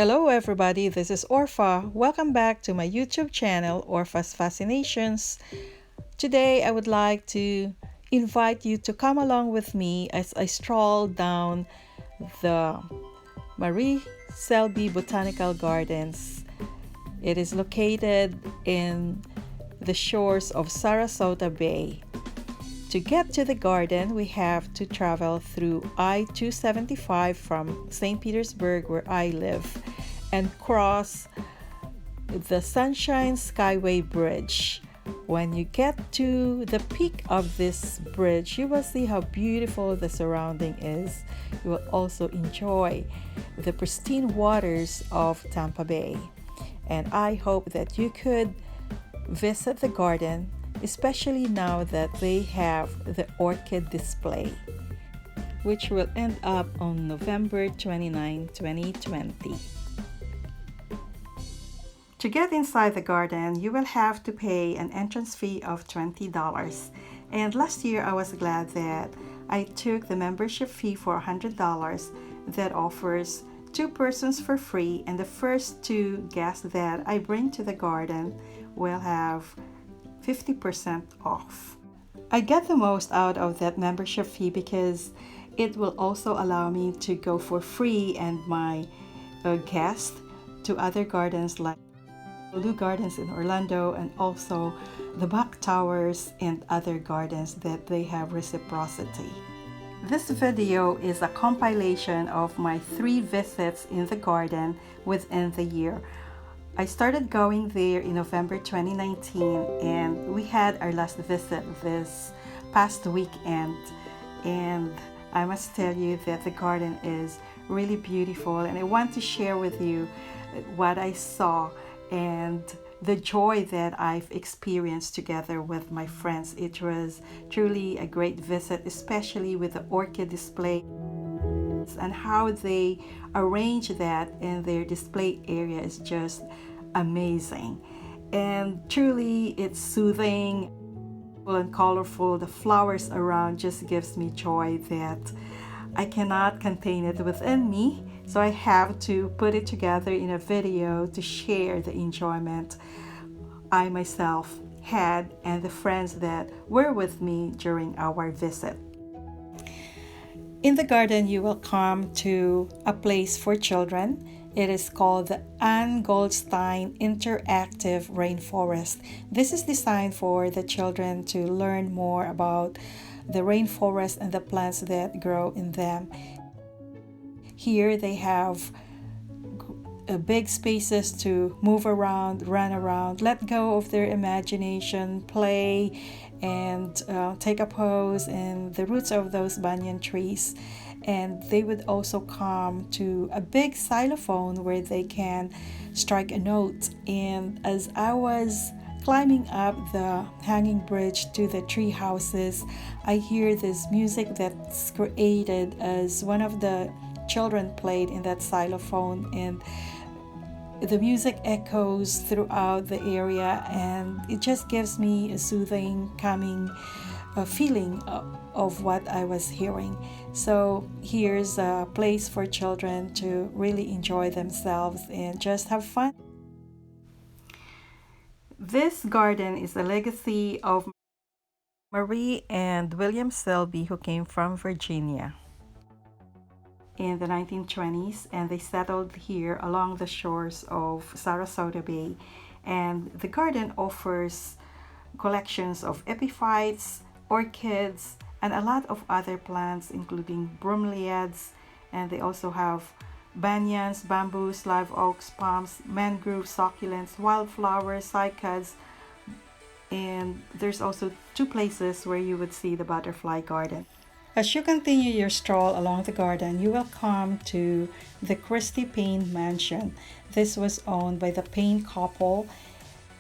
Hello everybody, this is Orpha. Welcome back to my YouTube channel, Orpha's Fascinations. Today I would like to invite you to come along with me as I stroll down the Marie Selby Botanical Gardens. It is located in the shores of Sarasota Bay. To get to the garden, we have to travel through I-275 from St. Petersburg, where I live, and cross the Sunshine Skyway Bridge. When you get to the peak of this bridge, you will see how beautiful the surrounding is. You will also enjoy the pristine waters of Tampa Bay. And I hope that you could visit the garden, especially now that they have the orchid display, which will end up on November 29, 2020. To get inside the garden, you will have to pay an entrance fee of $20. And last year, I was glad that I took the membership fee for $100 that offers 2 persons for free, and the first 2 guests that I bring to the garden will have 50% off. I get the most out of that membership fee because it will also allow me to go for free and my guests to other gardens like Blue Gardens in Orlando, and also the Back Towers and other gardens that they have reciprocity. This video is a compilation of my 3 visits in the garden within the year. I started going there in November 2019, and we had our last visit this past weekend. And I must tell you that the garden is really beautiful, and I want to share with you what I saw and the joy that I've experienced together with my friends. It was truly a great visit, especially with the orchid display and how they arrange that in their display area is just amazing. And truly it's soothing and colorful. The flowers around just gives me joy that I cannot contain it within me, so I have to put it together in a video to share the enjoyment I myself had and the friends that were with me during our visit. In the garden, you will come to a place for children. It is called the Anne Goldstein Interactive Rainforest. This is designed for the children to learn more about the rainforest and the plants that grow in them. Here they have big spaces to move around, run around, let go of their imagination, play, and take a pose in the roots of those banyan trees. And they would also come to a big xylophone where they can strike a note. And as I was climbing up the hanging bridge to the tree houses, I hear this music that's created as one of the children played in that xylophone, and the music echoes throughout the area, and it just gives me a soothing, calming feeling of what I was hearing. So here's a place for children to really enjoy themselves and just have fun. This garden is a legacy of Marie and William Selby, who came from Virginia in the 1920s, and they settled here along the shores of Sarasota Bay. And the garden offers collections of epiphytes, orchids, and a lot of other plants, including bromeliads, and they also have banyans, bamboos, live oaks, palms, mangrove, succulents, wildflowers, cycads, and there's also 2 places where you would see the butterfly garden. As you continue your stroll along the garden, you will come to the Payne mansion. This was owned by the Payne couple,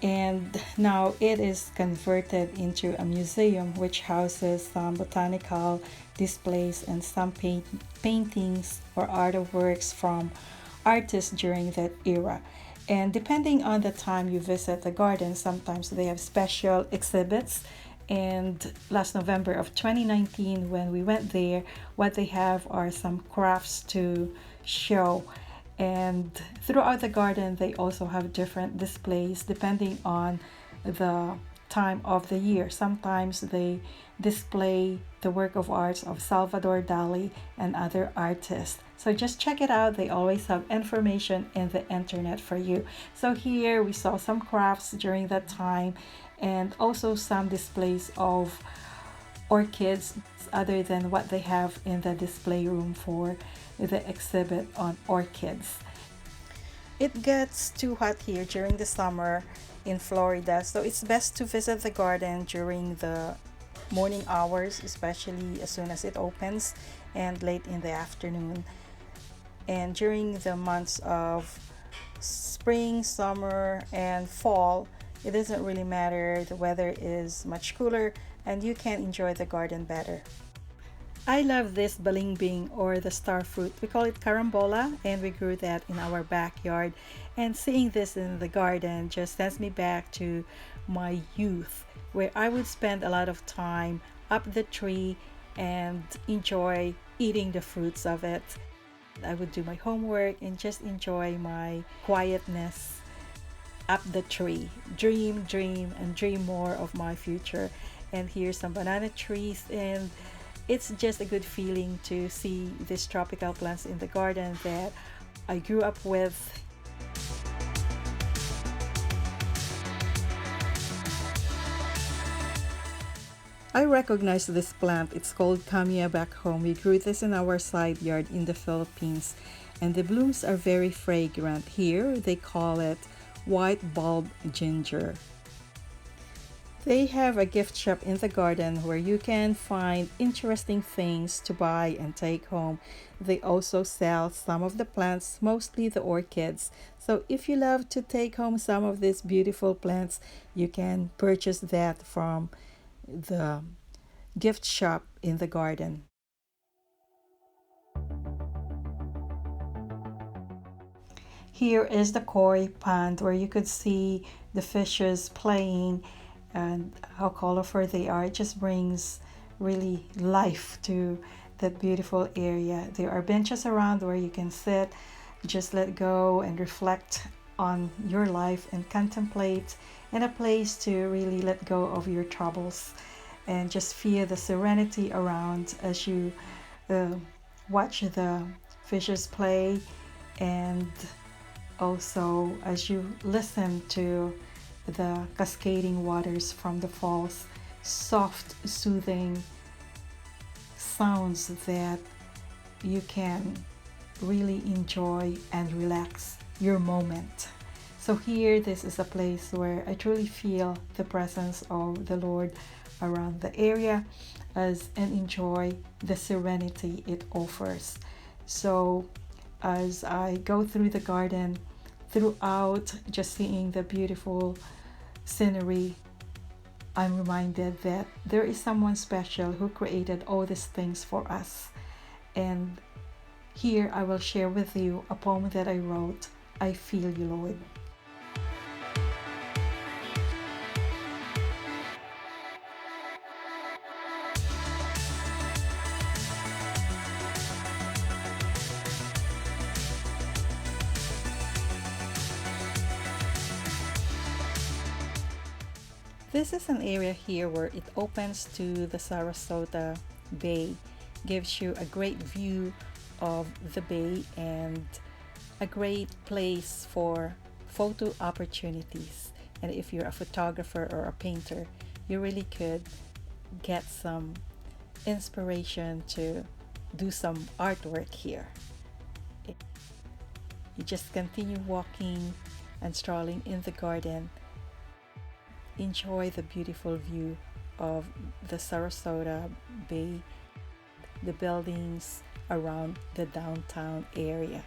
and now it is converted into a museum which houses some botanical displays and some paintings or artworks from artists during that era. And depending on the time you visit the garden, sometimes they have special exhibits. And last November of 2019, when we went there, what they have are some crafts to show. And throughout the garden, they also have different displays depending on the time of the year. Sometimes they display the work of arts of Salvador Dali and other artists. So just check it out. They always have information in the internet for you. So here we saw some crafts during that time, and also some displays of orchids other than what they have in the display room for the exhibit on orchids. It gets too hot here during the summer in Florida, so it's best to visit the garden during the morning hours, especially as soon as it opens, and late in the afternoon. And during the months of spring, summer, and fall, it doesn't really matter. The weather is much cooler and you can enjoy the garden better. I love this balimbing, or the star fruit. We call it carambola, and we grew that in our backyard. And seeing this in the garden just sends me back to my youth, where I would spend a lot of time up the tree and enjoy eating the fruits of it. I would do my homework and just enjoy my quietness up the tree. Dream, dream, and dream more of my future. And here's some banana trees, and it's just a good feeling to see these tropical plants in the garden that I grew up with. I recognize this plant. It's called Camia back home. We grew this in our side yard in the Philippines, and the blooms are very fragrant. Here they call it white bulb ginger. They have a gift shop in the garden where you can find interesting things to buy and take home. They also sell some of the plants, mostly the orchids. So if you love to take home some of these beautiful plants, you can purchase that from the gift shop in the garden. Here is the koi pond where you could see the fishes playing, and how colorful they are. It just brings really life to that beautiful area. There are benches around where you can sit, just let go and reflect on your life and contemplate, and a place to really let go of your troubles and just feel the serenity around as you watch the fishes play, and also as you listen to the cascading waters from the falls. Soft, soothing sounds that you can really enjoy and relax your moment. So here, this is a place where I truly feel the presence of the Lord around the area and enjoy the serenity it offers. So as I go through the garden, throughout just seeing the beautiful scenery, I'm reminded that there is someone special who created all these things for us. And here I will share with you a poem that I wrote, I Feel You, Lord. This is an area here where it opens to the Sarasota Bay, gives you a great view of the bay and a great place for photo opportunities. And if you're a photographer or a painter, you really could get some inspiration to do some artwork here. You just continue walking and strolling in the garden. Enjoy the beautiful view of the Sarasota Bay, the buildings around the downtown area.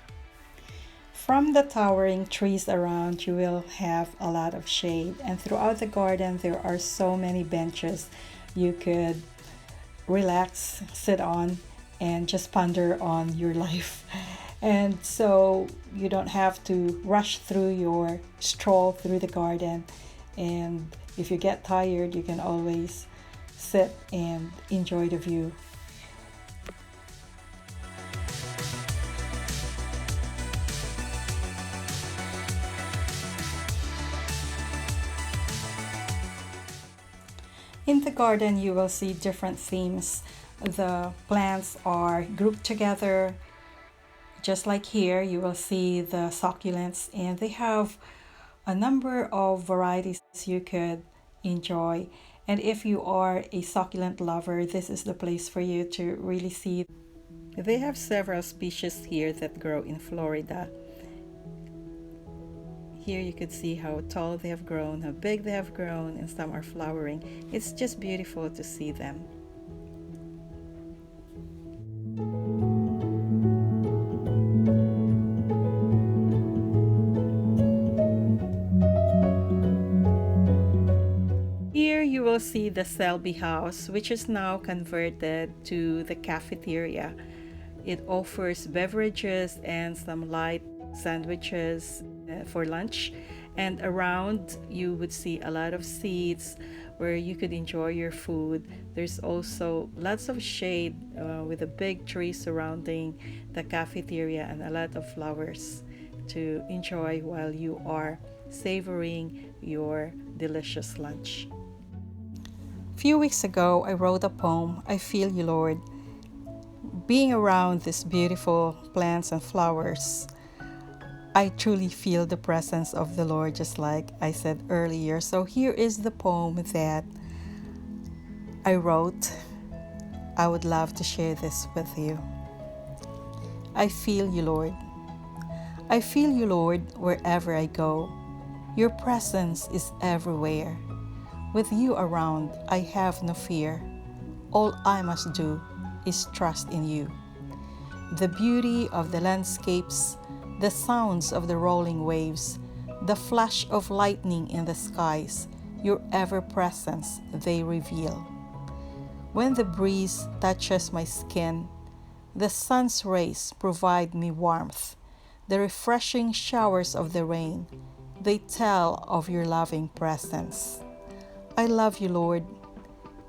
From the towering trees around, you will have a lot of shade, and throughout the garden there are so many benches you could relax, sit on, and just ponder on your life. And so you don't have to rush through your stroll through the garden, and if you get tired, you can always sit and enjoy the view. In the garden, you will see different themes. The plants are grouped together. Just like here, you will see the succulents, and they have a number of varieties you could enjoy. And if you are a succulent lover, this is the place for you to really see. They have several species here that grow in Florida. Here you could see how tall they have grown, how big they have grown, and some are flowering. It's just beautiful to see them. Here you will see the Selby House, which is now converted to the cafeteria. It offers beverages and some light sandwiches for lunch, and around you would see a lot of seats where you could enjoy your food. There's also lots of shade with a big tree surrounding the cafeteria and a lot of flowers to enjoy while you are savoring your delicious lunch. A few weeks ago, I wrote a poem, I Feel You, Lord. Being around these beautiful plants and flowers, I truly feel the presence of the Lord, just like I said earlier. So here is the poem that I wrote. I would love to share this with you. I feel you, Lord. I feel you, Lord, wherever I go. Your presence is everywhere. With you around, I have no fear. All I must do is trust in you. The beauty of the landscapes, the sounds of the rolling waves, the flash of lightning in the skies, your ever-presence they reveal. When the breeze touches my skin, the sun's rays provide me warmth. The refreshing showers of the rain, they tell of your loving presence. I love you, Lord.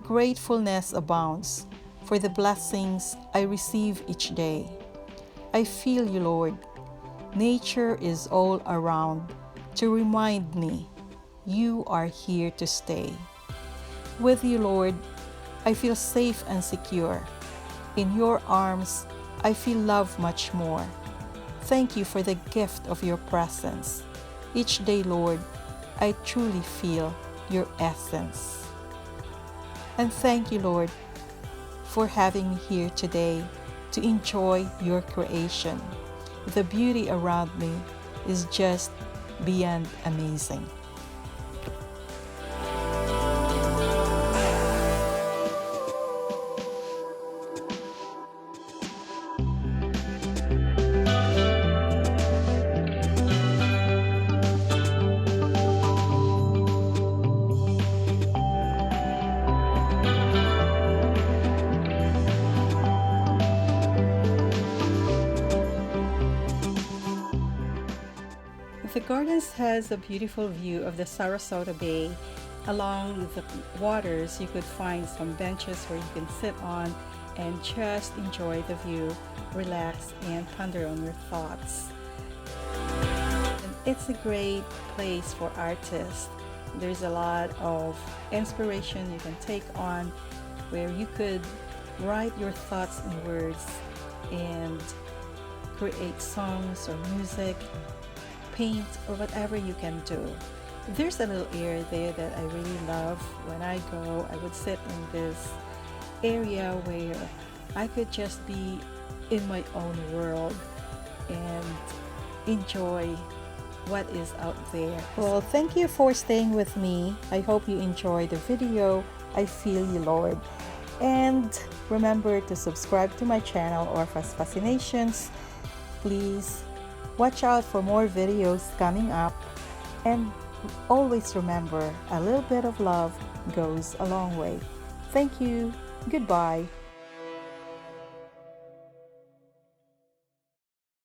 Gratefulness abounds for the blessings I receive each day. I feel you, Lord. Nature is all around to remind me you are here to stay. With you, Lord, I feel safe and secure. In your arms, I feel love much more. Thank you for the gift of your presence. Each day, Lord, I truly feel your essence. And thank you, Lord, for having me here today to enjoy your creation. The beauty around me is just beyond amazing. The gardens has a beautiful view of the Sarasota Bay. Along the waters, you could find some benches where you can sit on and just enjoy the view, relax, and ponder on your thoughts. And it's a great place for artists. There's a lot of inspiration you can take on where you could write your thoughts in words and create songs or music, paint, or whatever you can do. There's a little area there that I really love. When I go, I would sit in this area where I could just be in my own world and enjoy what is out there. Well, thank you for staying with me. I hope you enjoyed the video. I Feel You, Lord. And remember to subscribe to my channel, Orpha's Fascinations. Please watch out for more videos coming up, and always remember, a little bit of love goes a long way. Thank you. Goodbye.